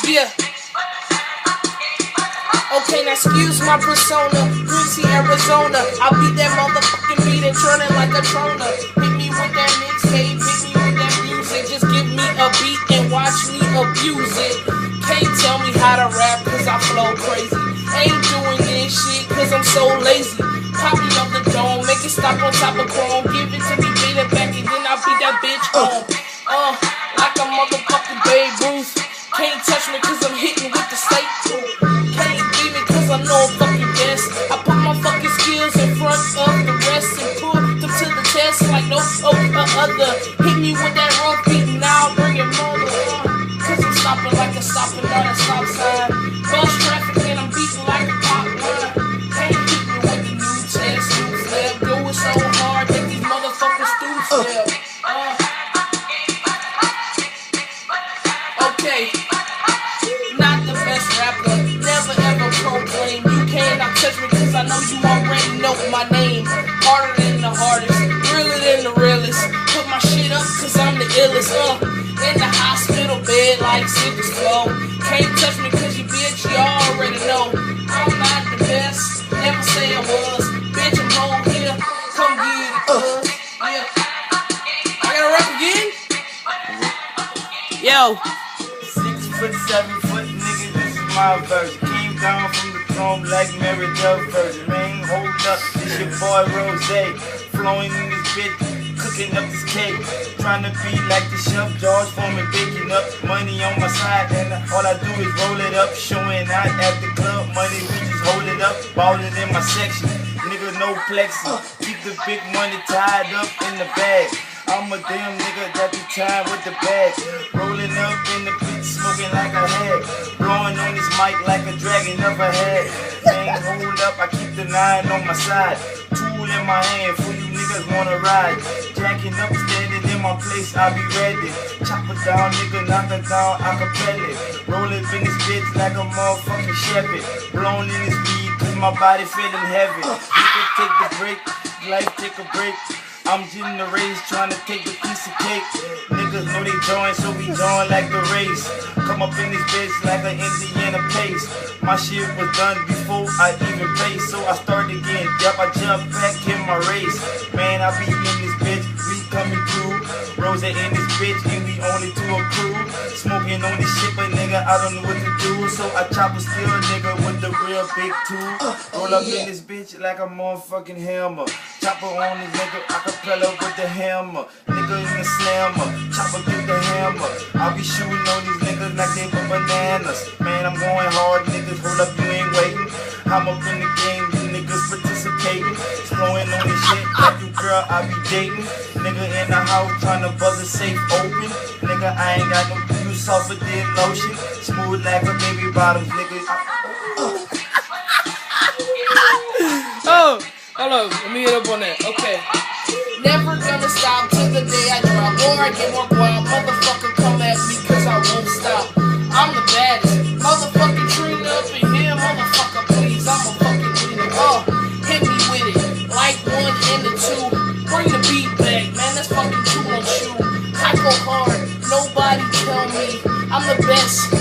Yeah. Okay, now excuse my persona. Greasy Arizona. I'll beat that motherfucking beat and turn it like a trona. Hit me with that mixtape, hit me with that music. Just give me a beat and watch me abuse it. Can't tell me how to rap cause I flow crazy. Ain't doing this shit cause I'm so lazy. Pop me up the dome, make it stop on top of chrome. Give it to me, beat it back, and then I'll beat that bitch home. Like a motherfucking Babe Ruth. Can't touch me cause I'm hitting with the state. Can't beat me cause I know I'm fucking best. I put my fucking skills in front of the rest and put them to the test like no other. Hit me with that rough beat, now I'll bring it mother. Cause I'm stopping like a stopping on a stop sign. Bus traffic and I'm beating like a pop line. Can't hit me with the new test, new step. Do it so hard that these motherfuckers do step. Okay, not the best rapper, never ever proclaim. You cannot touch me cause I know you already know my name. Harder than the hardest, realer than the realest. Put my shit up cause I'm the illest. In the hospital bed like sickest flow. Can't touch me cause you bitch, you already know. I'm not the best, never say I was. Bitch, I'm home here, come get it cuz. Yeah. I gotta rap again? Yo. 6 foot, 7 foot, nigga, this is my version. Came down from the throne like Mary Dove version. Man, hold up, this your boy Rose. Flowing in this bitch, cooking up this cake. Trying to be like the chef, George Foreman, baking up. Money on my side, and all I do is roll it up. Showing out at the club, money, we just hold it up. Ballin' in my section, nigga, no flexing. Keep the big money tied up in the bag. I'm a damn nigga that be tied with the bag. Rolling up in the beat, smoking like a head. Blowing on this mic like a dragon of a head. Man, hold up, I keep the 9 on my side. Tool in my hand for you niggas wanna ride. Jacking up, standing in my place, I be ready. Chop it down, nigga, knock it down, acapella. Roll up in this bitch like a motherfucking shepherd. Blown in this weed, cause my body feeling heavy. Nigga, take the break, life take a break. I'm in the race, trying to take a piece of cake. Niggas know they join, so we join like the race. Come up in this bitch like an Indiana pace. My shit was done before I even paced, so I start again. Yup, I jump back in my race. Man, I be in this bitch, we coming through. Rosa in this bitch, and we only to a crew. Smoking on this shit, but nigga, I don't know what to do. So I chop a steel nigga with the real big tool. Roll up in this bitch like a motherfucking hammer. Chopper on this nigga, acapella with the hammer. Nigga in the slammer, chopper get the hammer. I be shooting on these niggas like they were bananas. Man, I'm going hard, niggas, hold up, you ain't waiting. I'm up in the game, you niggas participating. Flowing on this shit like you girl I be dating. Nigga in the house trying to buzz the safe open. Nigga, I ain't got no use softer than lotion. Smooth like a baby bottoms, nigga. Oh, hold on, let me hit up on that. Okay. Never gonna stop till the day I drop. Or I get more wild. Motherfucker, come at me cause I won't stop. I'm the baddest. Motherfucking Trina up in here. Motherfucker, please. I'm a fucking leader. Hit me with it. Like 1 and the 2. Bring the beat back, man. That's fucking too much shoe. I go hard. Nobody tell me I'm the best.